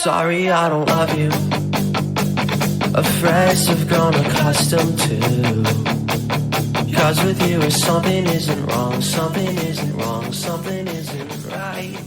Sorry, I don't love you. Afraid I've grown accustomed to. Cause with you something isn't wrong, something isn't wrong, something isn't right.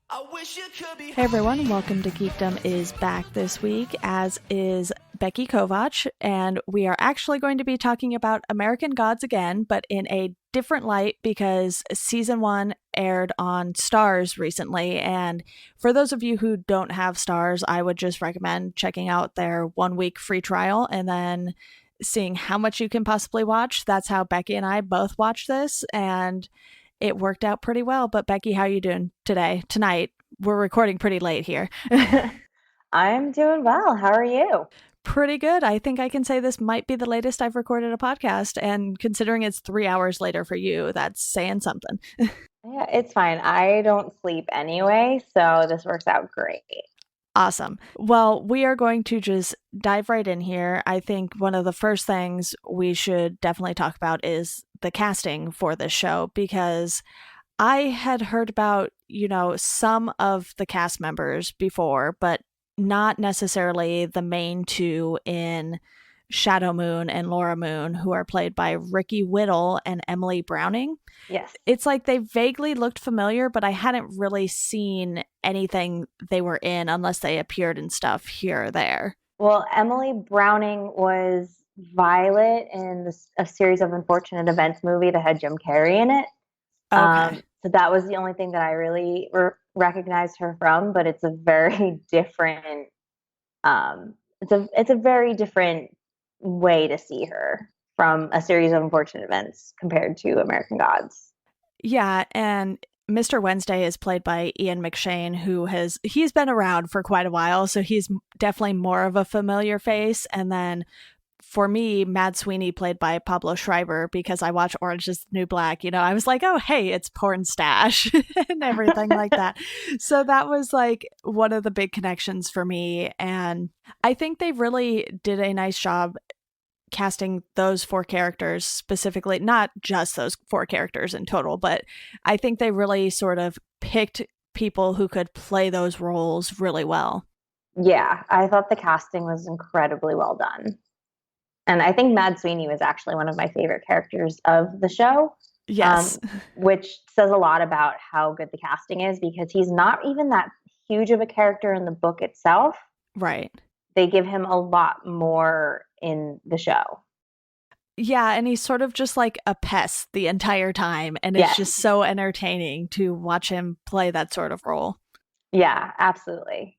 I wish you could be. Hey everyone, welcome to Geekdom is back this week, as is Becky Kovach, and we are actually going to be talking about American Gods again, but in a different light because season 1 aired on Stars recently, and for those of you who don't have Stars, I would just recommend checking out their 1-week free trial and then seeing how much you can possibly watch. That's how Becky and I both watched this, and it worked out pretty well. But Becky, how are you doing tonight? We're recording pretty late here. I'm doing well. How are you? Pretty good. I think I can say this might be the latest I've recorded a podcast, and considering it's 3 hours later for you, that's saying something. Yeah, it's fine. I don't sleep anyway, so this works out great. Awesome. Well, we are going to just dive right in here. I think one of the first things we should definitely talk about is the casting for this show, because I had heard about, some of the cast members before, but not necessarily the main two in Shadow Moon and Laura Moon, who are played by Ricky Whittle and Emily Browning. Yes. It's like they vaguely looked familiar, but I hadn't really seen anything they were in unless they appeared in stuff here or there. Well, Emily Browning was Violet in a series of unfortunate events movie that had Jim Carrey in it. Okay. So that was the only thing that I really recognized her from, but it's a very different it's a very different way to see her from a series of unfortunate events compared to American Gods. Yeah, and Mr. Wednesday is played by Ian McShane, he's been around for quite a while, so he's definitely more of a familiar face. And then for me, Mad Sweeney played by Pablo Schreiber, because I watch Orange is the New Black, I was like, oh, hey, it's Porn Stash and everything like that. So that was like one of the big connections for me. And I think they really did a nice job casting those 4 characters specifically, not just those 4 characters in total, but I think they really sort of picked people who could play those roles really well. Yeah, I thought the casting was incredibly well done. And I think Mad Sweeney was actually one of my favorite characters of the show. Yes. Which says a lot about how good the casting is, because he's not even that huge of a character in the book itself. Right. They give him a lot more in the show. Yeah, and he's sort of just like a pest the entire time, and it's just so entertaining to watch him play that sort of role. Yeah, absolutely.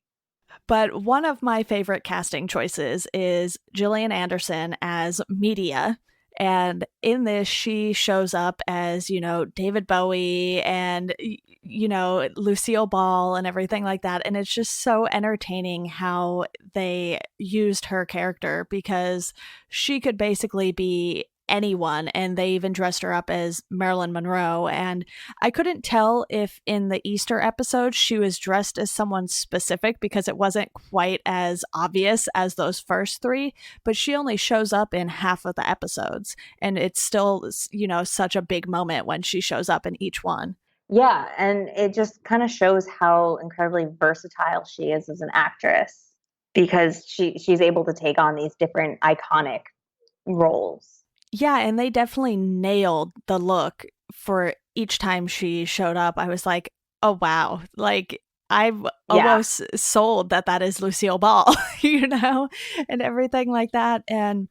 But one of my favorite casting choices is Gillian Anderson as Media. And in this, she shows up as, David Bowie and, Lucille Ball and everything like that. And it's just so entertaining how they used her character, because she could basically be anyone, and they even dressed her up as Marilyn Monroe. And I couldn't tell if in the Easter episode she was dressed as someone specific, because it wasn't quite as obvious as those first 3, but she only shows up in half of the episodes, and it's still, such a big moment when she shows up in each one. Yeah, and it just kind of shows how incredibly versatile she is as an actress, because she's able to take on these different iconic roles. Yeah, and they definitely nailed the look for each time she showed up. I was like, oh, wow. Like, I've almost sold that is Lucille Ball, and everything like that. And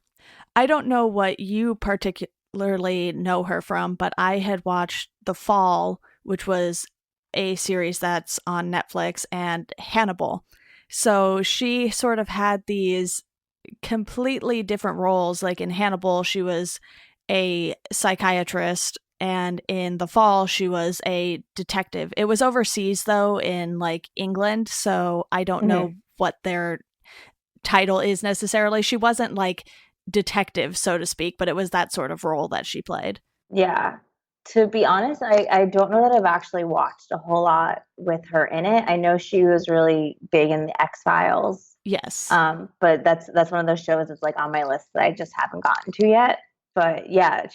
I don't know what you particularly know her from, but I had watched The Fall, which was a series that's on Netflix, and Hannibal. So she sort of had these completely different roles. Like in Hannibal, she was a psychiatrist, and in The Fall, she was a detective. It was overseas, though, in like England, so I don't know what their title is necessarily. She wasn't like detective, so to speak, but it was that sort of role that she played. Yeah. To be honest, I don't know that I've actually watched a whole lot with her in it. I know she was really big in the X-Files. Yes. But that's one of those shows that's like on my list that I just haven't gotten to yet. But yeah,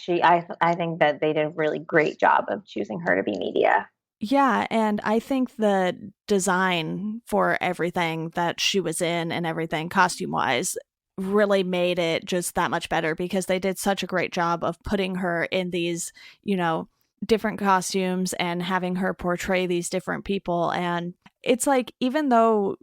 I think that they did a really great job of choosing her to be Media. Yeah, and I think the design for everything that she was in and everything costume wise really made it just that much better because they did such a great job of putting her in these, you know, different costumes and having her portray these different people. And it's like, even though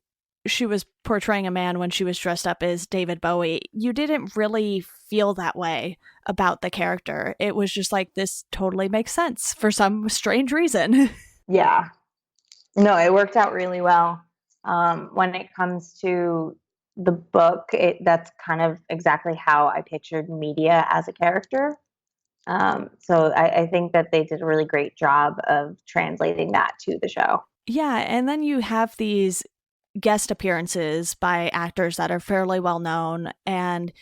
she was portraying a man when she was dressed up as David Bowie, you didn't really feel that way about the character. It was just like, this totally makes sense for some strange reason. Yeah. No, it worked out really well. When it comes to the book, that's kind of exactly how I pictured Media as a character. So I think that they did a really great job of translating that to the show. Yeah, and then you have these guest appearances by actors that are fairly well known, and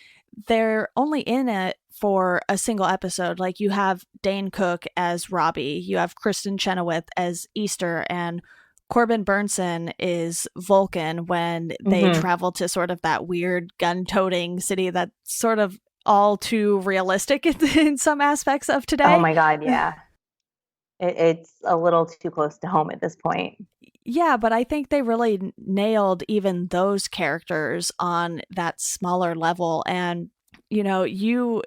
they're only in it for a single episode. Like, you have Dane Cook as Robbie, you have Kristen Chenoweth as Easter, and Corbin Burnson is Vulcan when they Mm-hmm. travel to sort of that weird gun-toting city that's sort of all too realistic in some aspects of Oh today. my God, yeah. It's a little too close to home at this point. Yeah, but I think they really nailed even those characters on that smaller level. And, you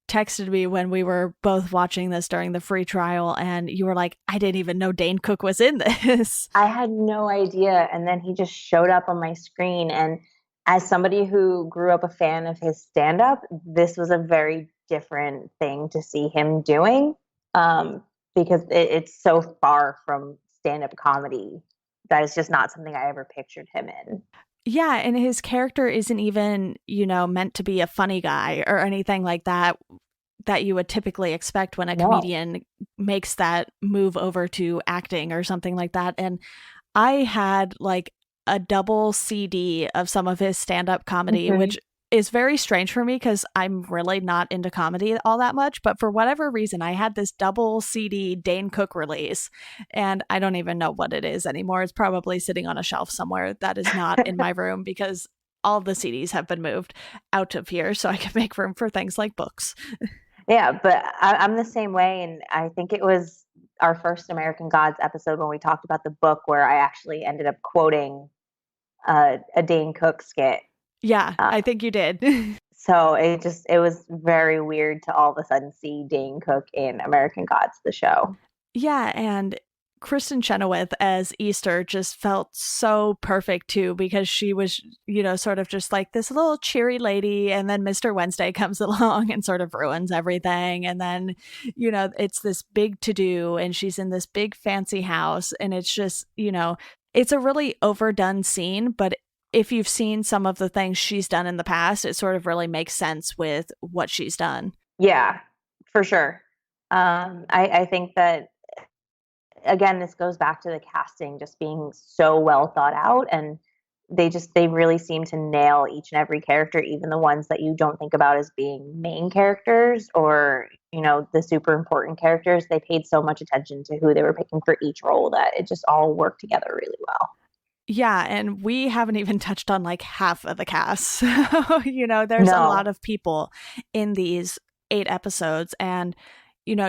texted me when we were both watching this during the free trial, and you were like, I didn't even know Dane Cook was in this. I had no idea. And then he just showed up on my screen. And as somebody who grew up a fan of his stand up, this was a very different thing to see him doing, because it's so far from stand up comedy. That is just not something I ever pictured him in. Yeah, and his character isn't even, meant to be a funny guy or anything like that you would typically expect when a No. comedian makes that move over to acting or something like that. And I had like a double CD of some of his stand up comedy, Mm-hmm. which is very strange for me because I'm really not into comedy all that much. But for whatever reason, I had this double CD Dane Cook release, and I don't even know what it is anymore. It's probably sitting on a shelf somewhere that is not in my room because all the CDs have been moved out of here so I can make room for things like books. Yeah, but I'm the same way. And I think it was our first American Gods episode when we talked about the book where I actually ended up quoting a Dane Cook skit. Yeah, Uh, I think you did. so it was very weird to all of a sudden see Dane Cook in American Gods, the show. Yeah, and Kristen Chenoweth as Easter just felt so perfect too because she was, sort of just like this little cheery lady, and then Mr. Wednesday comes along and sort of ruins everything, and then, it's this big to do, and she's in this big fancy house, and it's just, it's a really overdone scene, but if you've seen some of the things she's done in the past, it sort of really makes sense with what she's done. Yeah, for sure. I think that again, this goes back to the casting just being so well thought out, and they really seem to nail each and every character, even the ones that you don't think about as being main characters or the super important characters. They paid so much attention to who they were picking for each role that it just all worked together really well. Yeah, and we haven't even touched on like half of the cast. So, there's a lot No. of people in these 8 episodes. And,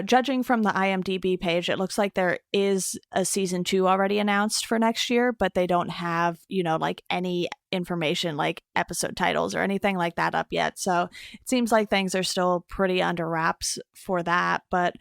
judging from the IMDb page, it looks like there is a season 2 already announced for next year, but they don't have, like any information like episode titles or anything like that up yet. So it seems like things are still pretty under wraps for that. But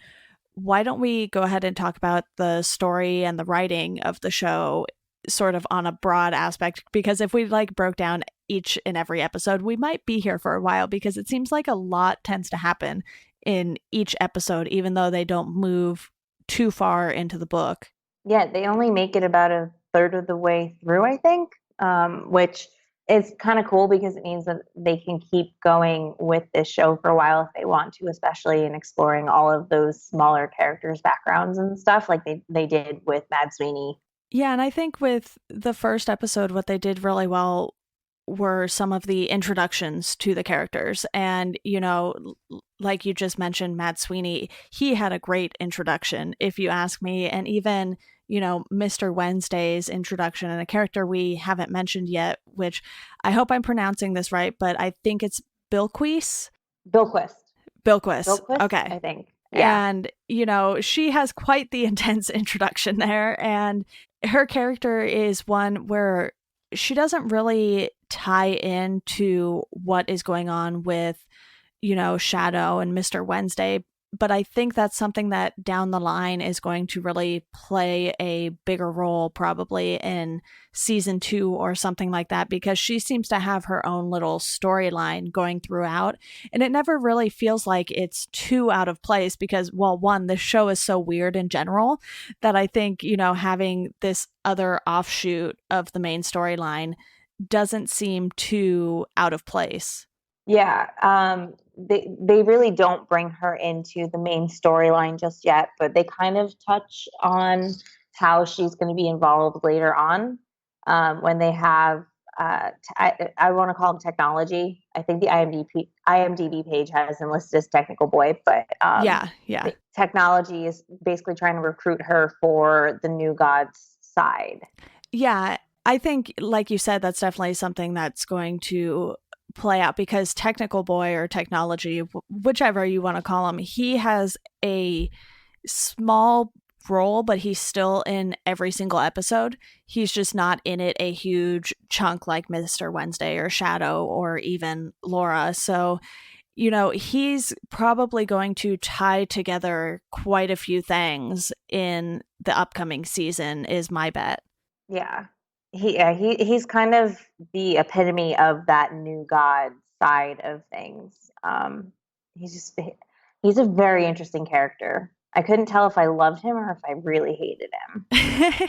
why don't we go ahead and talk about the story and the writing of the show sort of on a broad aspect, because if we like broke down each and every episode, we might be here for a while because it seems like a lot tends to happen in each episode, even though they don't move too far into the book. Yeah, they only make it about a third of the way through, I think, which is kind of cool because it means that they can keep going with this show for a while if they want to, especially in exploring all of those smaller characters' backgrounds and stuff like they did with Mad Sweeney. Yeah, and I think with the first episode, what they did really well were some of the introductions to the characters. And, like you just mentioned, Matt Sweeney, he had a great introduction, if you ask me. And even, Mr. Wednesday's introduction, and a character we haven't mentioned yet, which I hope I'm pronouncing this right, but I think it's Bilquis. Bilquist. Bilquis. Bilquist, I Okay. think. Yeah. And, she has quite the intense introduction there. And her character is one where she doesn't really tie into what is going on with, Shadow and Mr. Wednesday. But I think that's something that down the line is going to really play a bigger role probably in season 2 or something like that, because she seems to have her own little storyline going throughout. And it never really feels like it's too out of place because, well, one, this show is so weird in general that I think, having this other offshoot of the main storyline doesn't seem too out of place. Yeah, they really don't bring her into the main storyline just yet, but they kind of touch on how she's going to be involved later on, when they have I want to call them technology. I think the IMDb page has him listed as technical boy, but Yeah. technology is basically trying to recruit her for the New Gods side. Yeah, I think, like you said, that's definitely something that's going to play out because technical boy or technology, whichever you want to call him, he has a small role, but he's still in every single episode. He's just not in it a huge chunk like Mr. Wednesday or Shadow or even Laura. So, he's probably going to tie together quite a few things in the upcoming season, is my bet. Yeah. He's kind of the epitome of that New God side of things. He's a very interesting character. I couldn't tell if I loved him or if I really hated him.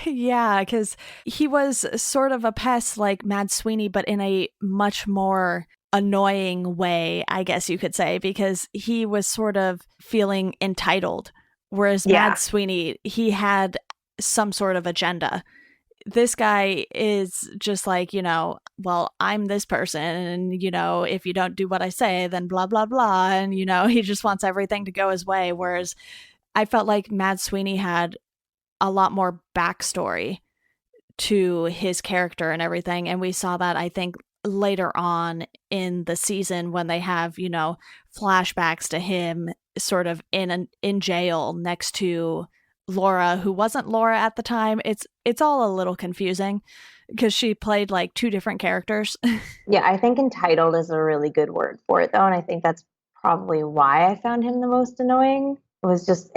Yeah, because he was sort of a pest like Mad Sweeney, but in a much more annoying way, I guess you could say, because he was sort of feeling entitled, whereas Mad Sweeney, he had some sort of agenda. This guy is just like, well, I'm this person, and, if you don't do what I say, then blah, blah, blah. And, he just wants everything to go his way. Whereas I felt like Mad Sweeney had a lot more backstory to his character and everything. And we saw that, I think, later on in the season when they have, flashbacks to him sort of in jail next to Laura, who wasn't Laura at the time. It's all a little confusing because she played like two different characters. Yeah, I think entitled is a really good word for it, though, and I think that's probably why I found him the most annoying. It was just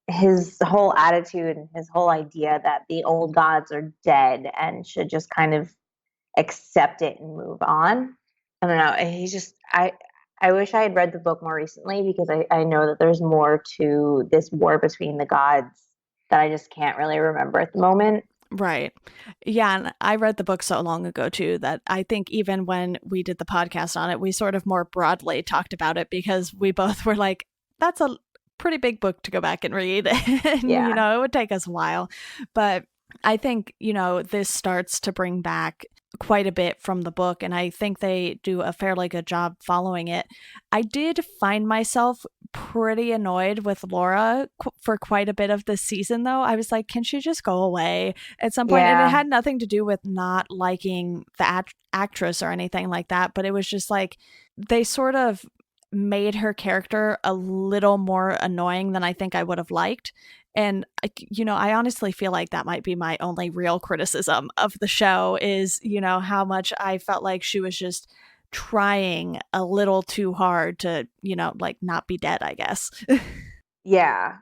his whole attitude and his whole idea that the old gods are dead and should just kind of accept it and move on. I don't know. I wish I had read the book more recently because I know that there's more to this war between the gods that I just can't really remember at the moment. Right. Yeah. And I read the book so long ago, too, that I think even when we did the podcast on it, we sort of more broadly talked about it because we both were like, that's a pretty big book to go back and read. And, Yeah. it would take us a while. But I think, this starts to bring back quite a bit from the book, and I think they do a fairly good job following it. I did find myself pretty annoyed with Laura for quite a bit of this season, though. I was like, can she just go away at some point? Yeah. And it had nothing to do with not liking the actress or anything like that, but it was just like they sort of made her character a little more annoying than I think I would have liked. And, I honestly feel like that might be my only real criticism of the show is, how much I felt like she was just trying a little too hard to, like not be dead, I guess. Yeah.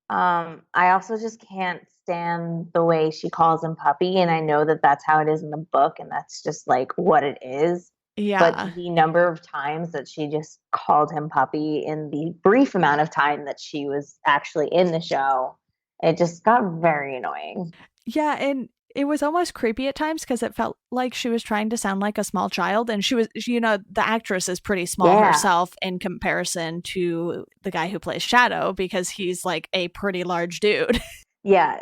I also just can't stand the way she calls him puppy. And I know that that's how it is in the book. And that's just like what it is. Yeah. But the number of times that she just called him puppy in the brief amount of time that she was actually in the show, it just got very annoying. Yeah. And it was almost creepy at times because it felt like she was trying to sound like a small child. And she was, the actress is pretty small herself in comparison to the guy who plays Shadow because he's like a pretty large dude. Yeah.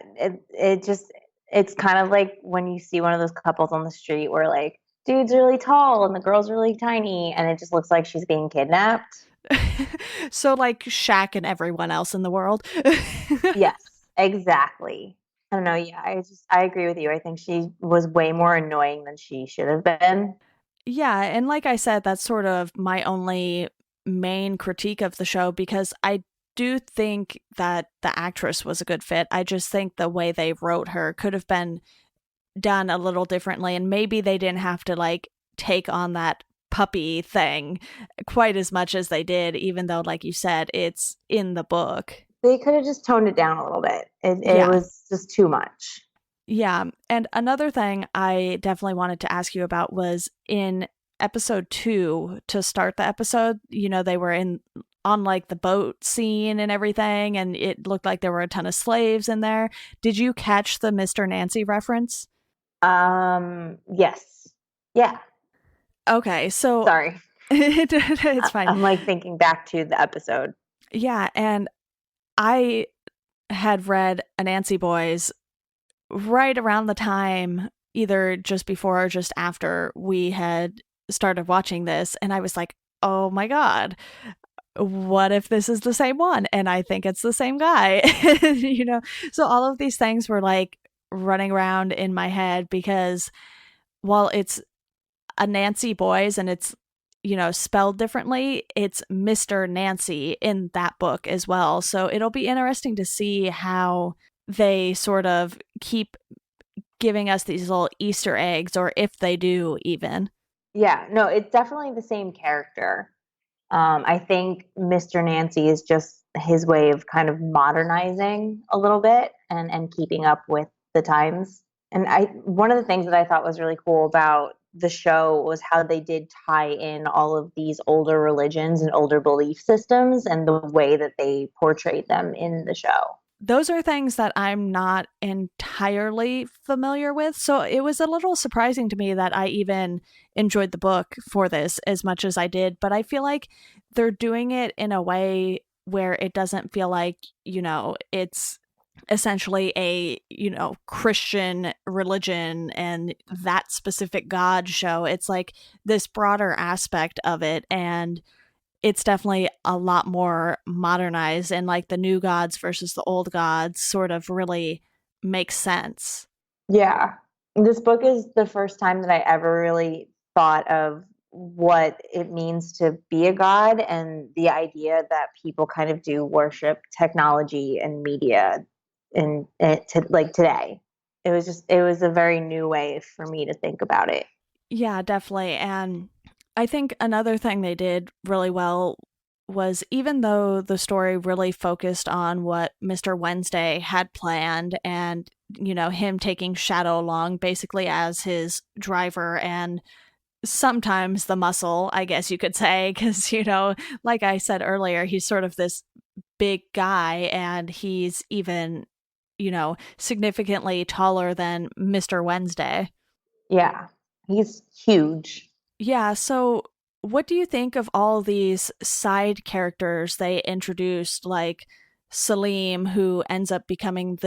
It's kind of like when you see one of those couples on the street where like, dude's really tall and the girl's really tiny and it just looks like she's being kidnapped. So like Shaq and everyone else in the world. Yes, exactly. I don't know. Yeah, I agree with you. I think she was way more annoying than she should have been. Yeah, and like I said, that's sort of my only main critique of the show because I do think that the actress was a good fit. I just think the way they wrote her could have been done a little differently, and maybe they didn't have to like take on that puppy thing quite as much as they did, even though, like you said, it's in the book. They could have just toned it down a little bit. It was just too much. Yeah. And another thing I definitely wanted to ask you about was in episode 2, to start the episode, they were on like the boat scene and everything, and it looked like there were a ton of slaves in there. Did you catch the Mr. Nancy reference? Yes. Yeah. Okay, so sorry. It's fine. I'm like thinking back to the episode. Yeah, and I had read Anansi Boys right around the time, either just before or just after we had started watching this, and I was like, oh my god, what if this is the same one? And I think it's the same guy. So all of these things were like running around in my head, because while it's Anansi Boys and it's spelled differently, it's Mr. Nancy in that book as well. So it'll be interesting to see how they sort of keep giving us these little Easter eggs, or if they do even. Yeah, no, it's definitely the same character. I think Mr. Nancy is just his way of kind of modernizing a little bit and keeping up with the times. And one of the things that I thought was really cool about the show was how they did tie in all of these older religions and older belief systems and the way that they portrayed them in the show. Those are things that I'm not entirely familiar with. So it was a little surprising to me that I even enjoyed the book for this as much as I did. But I feel like they're doing it in a way where it doesn't feel like, it's essentially a, Christian religion and that specific God show. It's like this broader aspect of it. And it's definitely a lot more modernized, and like the new gods versus the old gods sort of really makes sense. Yeah. This book is the first time that I ever really thought of what it means to be a god, and the idea that people kind of do worship technology and media like today. It was a very new way for me to think about it. Yeah, definitely. And I think another thing they did really well was, even though the story really focused on what Mr. Wednesday had planned and, him taking Shadow along basically as his driver and sometimes the muscle, I guess you could say, because, like I said earlier, he's sort of this big guy, and he's even, significantly taller than Mr. Wednesday. Yeah, he's huge. Yeah, so what do you think of all these side characters they introduced, like Salim, who ends up becoming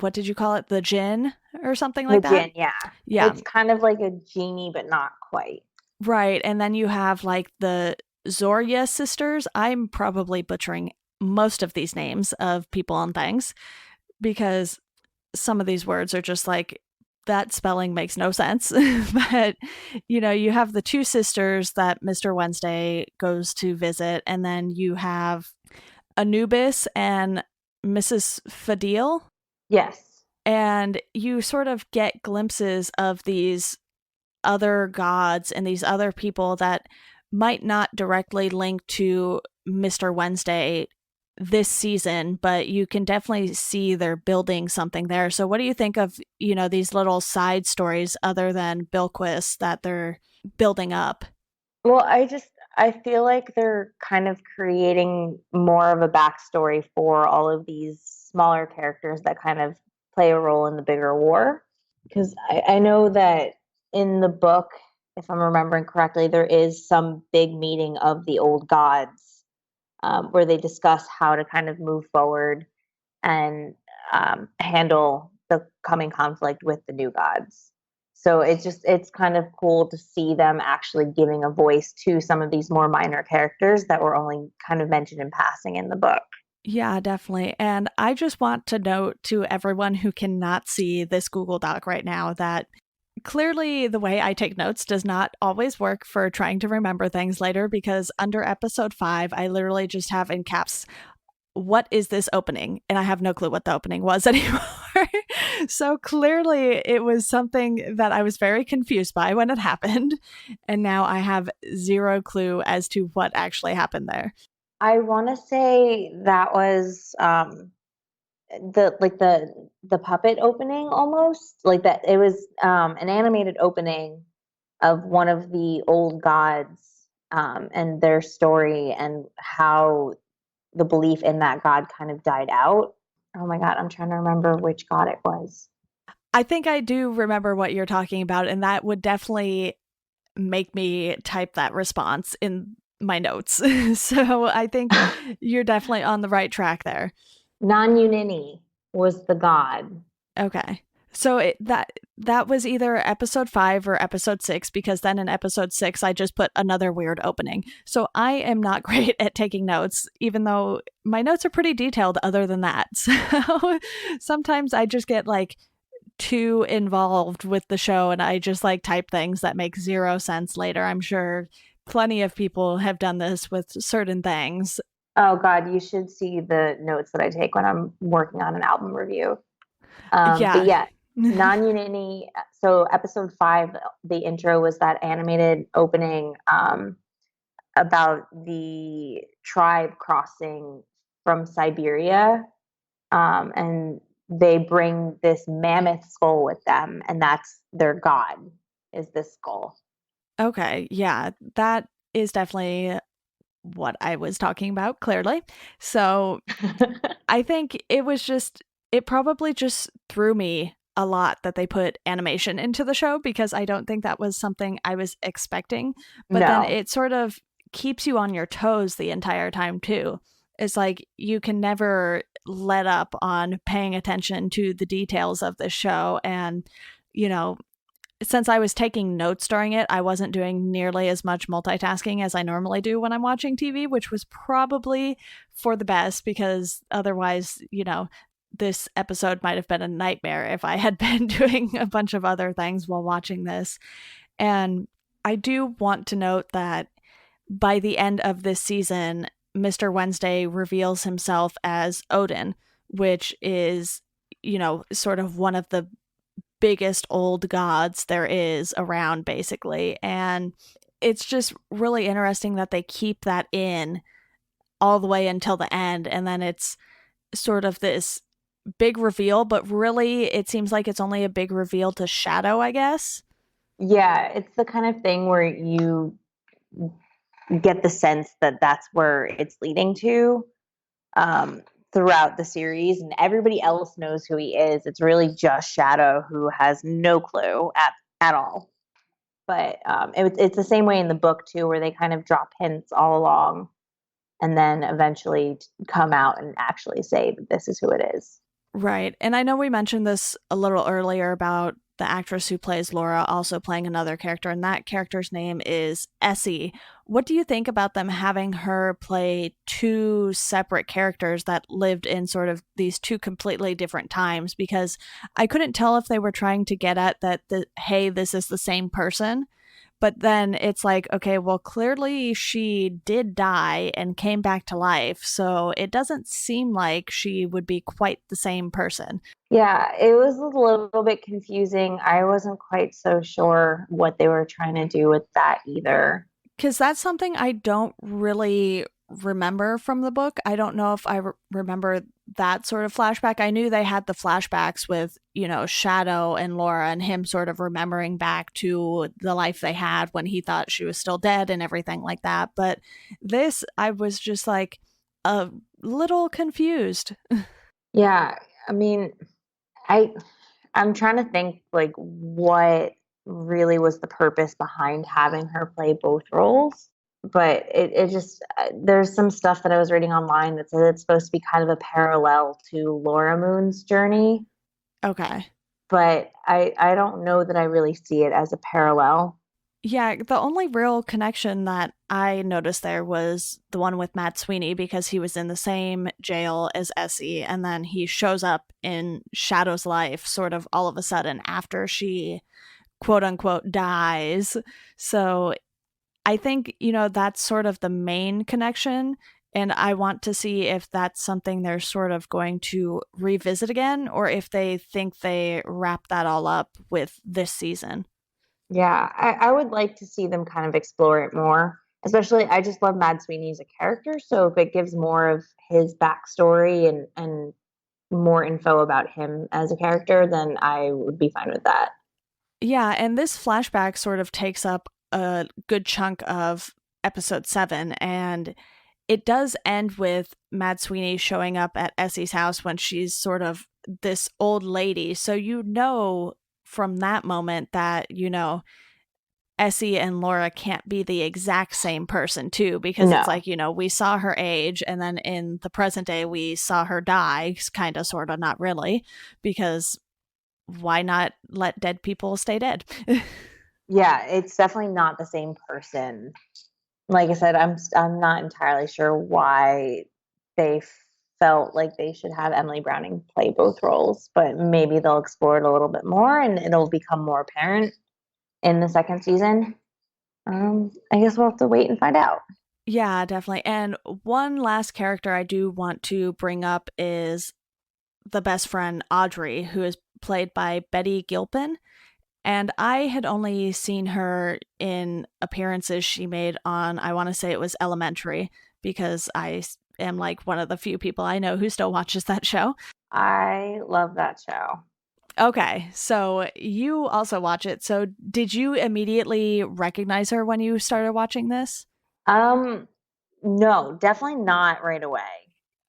what did you call it? The Jinn or something like that? The Jinn, yeah. Yeah. It's kind of like a genie, but not quite. Right. And then you have like the Zorya sisters. I'm probably butchering most of these names of people and things, because some of these words are just like, that spelling makes no sense. But, you have the two sisters that Mr. Wednesday goes to visit, and then you have Anubis and Mrs. Fadil. Yes. And you sort of get glimpses of these other gods and these other people that might not directly link to Mr. Wednesday this season, but you can definitely see they're building something there. So what do you think of, these little side stories other than Bilquis that they're building up? Well, I feel like they're kind of creating more of a backstory for all of these smaller characters that kind of play a role in the bigger war. Because I know that in the book, if I'm remembering correctly, there is some big meeting of the old gods where they discuss how to kind of move forward and handle the coming conflict with the new gods. So it's kind of cool to see them actually giving a voice to some of these more minor characters that were only kind of mentioned in passing in the book. Yeah, definitely. And I just want to note to everyone who cannot see this Google Doc right now that clearly the way I take notes does not always work for trying to remember things later, because under episode 5, I literally just have in caps what is this opening? And I have no clue what the opening was anymore. So clearly it was something that I was very confused by when it happened. And now I have zero clue as to what actually happened there. I want to say that was the puppet opening, almost like that. It was an animated opening of one of the old gods, and their story and how the belief in that god kind of died out. Oh my god, I'm trying to remember which god it was. I think I do remember what you're talking about, and that would definitely make me type that response in my notes. So I think you're definitely on the right track there. Nan-Unini was the god. Okay. So that was either episode 5 or episode 6, because then in episode 6 I just put another weird opening. So I am not great at taking notes, even though my notes are pretty detailed other than that. So sometimes I just get like too involved with the show and I just like type things that make zero sense later. I'm sure plenty of people have done this with certain things. Oh god, you should see the notes that I take when I'm working on an album review. Yeah. But yeah, Nan-Unini. So episode 5, the intro was that animated opening about the tribe crossing from Siberia, and they bring this mammoth skull with them, and that's their god, is this skull. Okay, yeah, that is definitely what I was talking about, clearly. So I think it probably just threw me a lot that they put animation into the show, because I don't think that was something I was expecting. But then No. it sort of keeps you on your toes the entire time, too. It's like you can never let up on paying attention to the details of the show. And, you know, since I was taking notes during it, I wasn't doing nearly as much multitasking as I normally do when I'm watching TV, which was probably for the best, because otherwise, this episode might have been a nightmare if I had been doing a bunch of other things while watching this. And I do want to note that by the end of this season, Mr. Wednesday reveals himself as Odin, which is, sort of one of the biggest old gods there is around, basically. And it's just really interesting that they keep that in all the way until the end, and then it's sort of this big reveal, but really it seems like it's only a big reveal to Shadow, I guess. Yeah, it's the kind of thing where you get the sense that that's where it's leading to, throughout the series, and everybody else knows who he is. It's really just Shadow who has no clue at all. But it's the same way in the book too, where they kind of drop hints all along, and then eventually come out and actually say that this is who it is. Right. And I know we mentioned this a little earlier about the actress who plays Laura also playing another character, and that character's name is Essie. What do you think about them having her play two separate characters that lived in sort of these two completely different times? Because I couldn't tell if they were trying to get at that, hey, this is the same person. But then it's like, okay, well, clearly she did die and came back to life. So it doesn't seem like she would be quite the same person. Yeah, it was a little bit confusing. I wasn't quite so sure what they were trying to do with that either. Because that's something I don't really remember from the book. I don't know if I remember that sort of flashback. I knew they had the flashbacks with, Shadow and Laura and him sort of remembering back to the life they had when he thought she was still dead and everything like that. But this, I was just like a little confused. Yeah, I mean, I'm trying to think like what really was the purpose behind having her play both roles. But it just, there's some stuff that I was reading online that said it's supposed to be kind of a parallel to Laura Moon's journey. Okay. But I don't know that I really see it as a parallel. Yeah, the only real connection that I noticed there was the one with Matt Sweeney, because he was in the same jail as Essie, and then he shows up in Shadow's life sort of all of a sudden after she, quote unquote, dies. So I think, that's sort of the main connection. And I want to see if that's something they're sort of going to revisit again, or if they think they wrap that all up with this season. Yeah, I would like to see them kind of explore it more. Especially, I just love Mad Sweeney as a character. So if it gives more of his backstory and more info about him as a character, then I would be fine with that. Yeah, and this flashback sort of takes up a good chunk of episode 7, and it does end with Mad Sweeney showing up at Essie's house when she's sort of this old lady. So you know from that moment that, Essie and Laura can't be the exact same person too, because it's No. like, we saw her age, and then in the present day we saw her die, kind of, sort of, not really, because why not let dead people stay dead? Yeah, it's definitely not the same person. Like I said, I'm not entirely sure why they felt like they should have Emily Browning play both roles, but maybe they'll explore it a little bit more and it'll become more apparent in the second season. I guess we'll have to wait and find out. Yeah, definitely. And one last character I do want to bring up is the best friend Audrey, who is played by Betty Gilpin. And I had only seen her in appearances she made on, I want to say it was Elementary, because I am like one of the few people I know who still watches that show. I love that show. Okay, so you also watch it. So did you immediately recognize her when you started watching this? No, definitely not right away.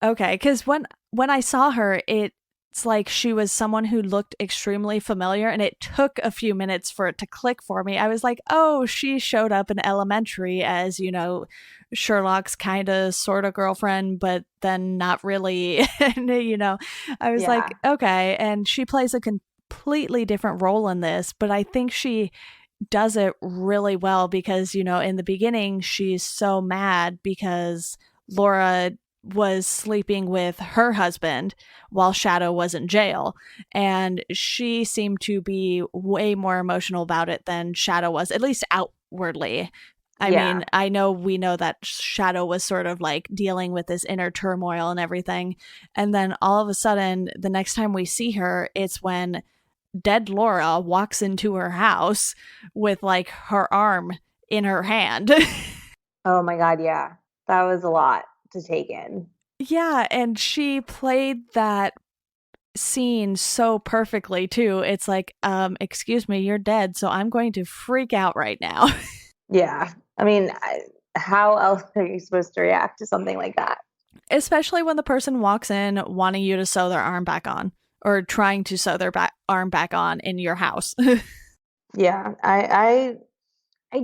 Okay, because when I saw her, it's like she was someone who looked extremely familiar, and it took a few minutes for it to click for me. I was like, oh, she showed up in Elementary as, Sherlock's kind of sort of girlfriend, but then not really. And, I was like, Yeah. okay. And she plays a completely different role in this, but I think she does it really well because, in the beginning, she's so mad because Laura was sleeping with her husband while Shadow was in jail. And she seemed to be way more emotional about it than Shadow was, at least outwardly. I mean, we know that Shadow was sort of like dealing with this inner turmoil and everything. And then all of a sudden, the next time we see her, it's when dead Laura walks into her house with like her arm in her hand. Oh my God, yeah. That was a lot to take in. Yeah, and she played that scene so perfectly too. It's like, excuse me, you're dead, so I'm going to freak out right now. Yeah. I mean, how else are you supposed to react to something like that? Especially when the person walks in wanting you to sew their arm back on, or trying to sew their arm back on in your house. Yeah. I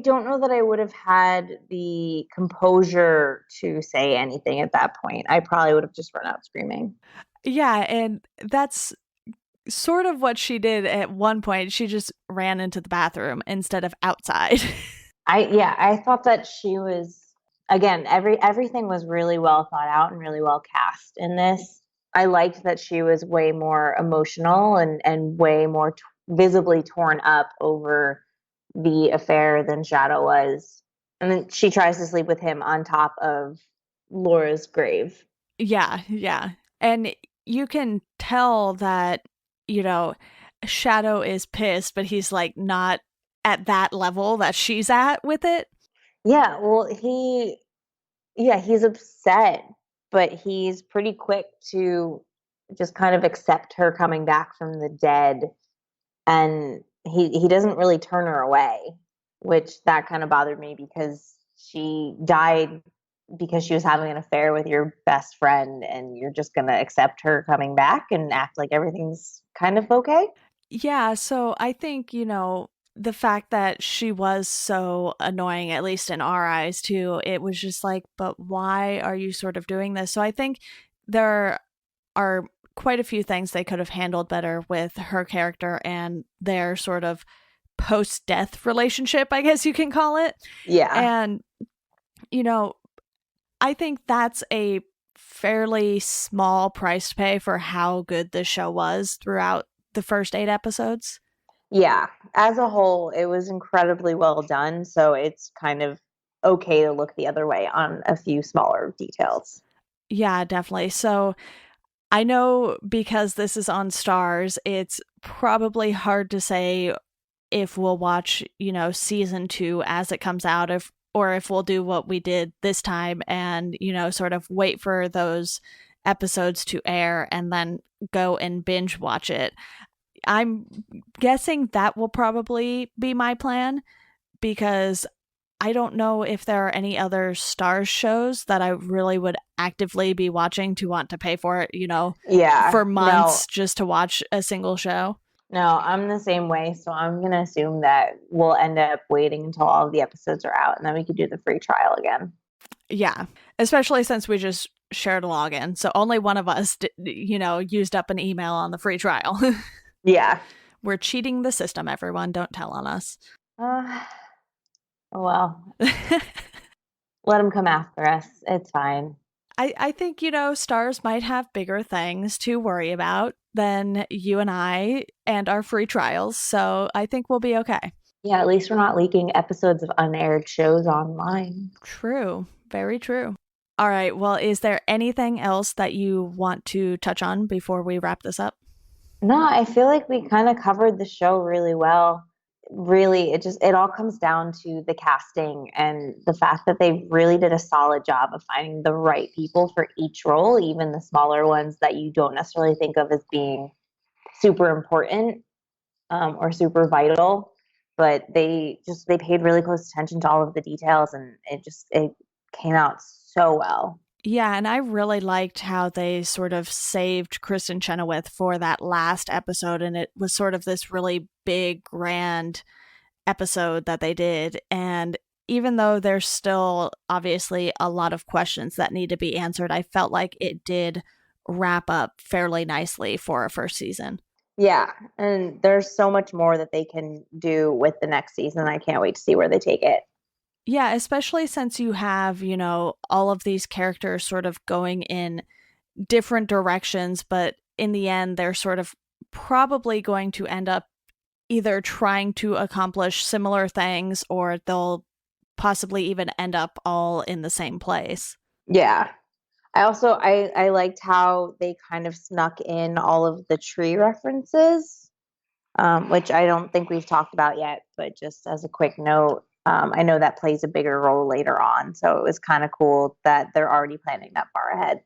don't know that I would have had the composure to say anything at that point. I probably would have just run out screaming. Yeah, and that's sort of what she did at one point. She just ran into the bathroom instead of outside. I thought that she was, again, everything was really well thought out and really well cast in this. I liked that she was way more emotional and way more visibly torn up over the affair than Shadow was. And then she tries to sleep with him on top of Laura's grave. Yeah, yeah. And you can tell that, Shadow is pissed, but he's like not at that level that she's at with it. Yeah, well, he's upset, but he's pretty quick to just kind of accept her coming back from the dead, and he doesn't really turn her away, which that kind of bothered me because she died because she was having an affair with your best friend, and you're just going to accept her coming back and act like everything's kind of okay. Yeah, so I think, the fact that she was so annoying, at least in our eyes too, it was just like, but why are you sort of doing this? So I think there are quite a few things they could have handled better with her character and their sort of post-death relationship, I guess you can call it. Yeah. And, I think that's a fairly small price to pay for how good the show was throughout the first 8 episodes. Yeah, as a whole, it was incredibly well done. So it's kind of okay to look the other way on a few smaller details. Yeah, definitely. So I know because this is on Stars, it's probably hard to say if we'll watch, season 2 as it comes out, or if we'll do what we did this time and, sort of wait for those episodes to air and then go and binge watch it. I'm guessing that will probably be my plan because I don't know if there are any other Stars shows that I really would actively be watching to want to pay for it, for months just to watch a single show. No, I'm the same way. So I'm going to assume that we'll end up waiting until all of the episodes are out and then we can do the free trial again. Yeah, especially since we just shared a login. So only one of us, used up an email on the free trial. Yeah. We're cheating the system, everyone. Don't tell on us. Well, let them come after us. It's fine. I think, Stars might have bigger things to worry about than you and I and our free trials. So I think we'll be okay. Yeah, at least we're not leaking episodes of unaired shows online. True. Very true. All right. Well, is there anything else that you want to touch on before we wrap this up? No, I feel like we kind of covered the show really well. Really, it all comes down to the casting and the fact that they really did a solid job of finding the right people for each role, even the smaller ones that you don't necessarily think of as being super important or super vital. But they paid really close attention to all of the details, and it came out so well. Yeah, and I really liked how they sort of saved Kristen Chenoweth for that last episode, and it was sort of this really big, grand episode that they did. And even though there's still obviously a lot of questions that need to be answered, I felt like it did wrap up fairly nicely for a first season. Yeah, and there's so much more that they can do with the next season. I can't wait to see where they take it. Yeah, especially since you have, all of these characters sort of going in different directions, but in the end, they're sort of probably going to end up either trying to accomplish similar things or they'll possibly even end up all in the same place. Yeah. I liked how they kind of snuck in all of the tree references, which I don't think we've talked about yet, but just as a quick note, I know that plays a bigger role later on. So it was kind of cool that they're already planning that far ahead.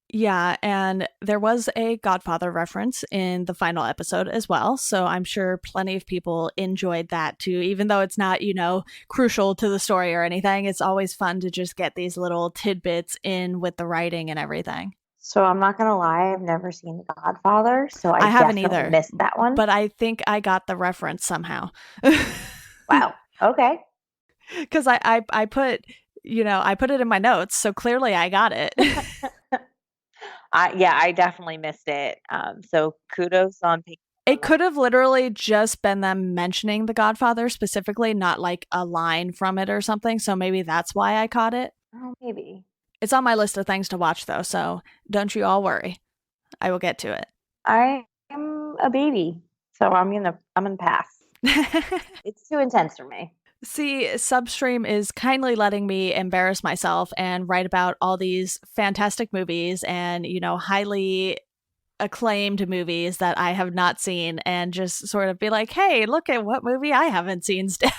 Yeah, and there was a Godfather reference in the final episode as well. So I'm sure plenty of people enjoyed that too, even though it's not, crucial to the story or anything. It's always fun to just get these little tidbits in with the writing and everything. So I'm not going to lie, I've never seen The Godfather, so I haven't definitely either. Missed that one. But I think I got the reference somehow. Wow. Okay. Because I put, I put it in my notes, so clearly I got it. I definitely missed it. So kudos on picking. It could have literally just been them mentioning The Godfather specifically, not like a line from it or something. So maybe that's why I caught it. Oh, maybe. It's on my list of things to watch though, so don't you all worry. I will get to it. I am a baby, so I'm gonna pass. It's too intense for me. See, Substream is kindly letting me embarrass myself and write about all these fantastic movies and, highly acclaimed movies that I have not seen and just sort of be like, hey, look at what movie I haven't seen still.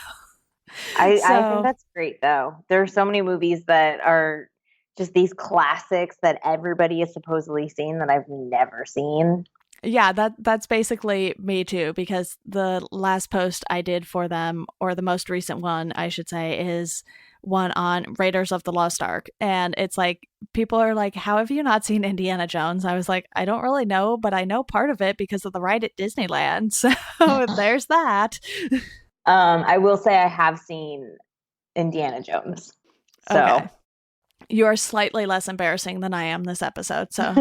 I think that's great, though. There are so many movies that are just these classics that everybody has supposedly seen that I've never seen. Yeah, that's basically me too, because the last post I did for them, or the most recent one, I should say, is one on Raiders of the Lost Ark. And it's like, people are like, how have you not seen Indiana Jones? I was like, I don't really know, but I know part of it because of the ride at Disneyland. So there's that. I will say I have seen Indiana Jones. So okay. You're slightly less embarrassing than I am this episode, so...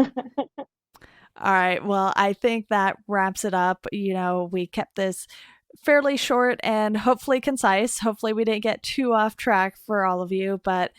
All right. Well, I think that wraps it up. We kept this fairly short and hopefully concise. Hopefully we didn't get too off track for all of you, but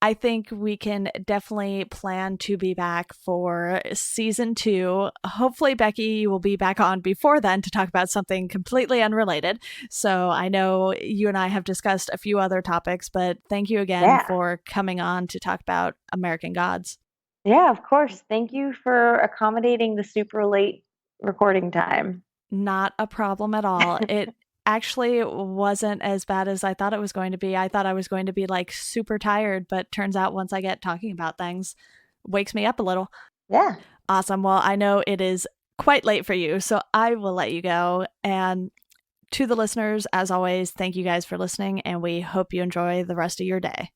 I think we can definitely plan to be back for season 2. Hopefully, Becky, you will be back on before then to talk about something completely unrelated. So I know you and I have discussed a few other topics, but thank you again for coming on to talk about American Gods. Yeah, of course. Thank you for accommodating the super late recording time. Not a problem at all. It actually wasn't as bad as I thought it was going to be. I thought I was going to be like super tired, but turns out once I get talking about things, wakes me up a little. Yeah. Awesome. Well, I know it is quite late for you, so I will let you go. And to the listeners, as always, thank you guys for listening, and we hope you enjoy the rest of your day.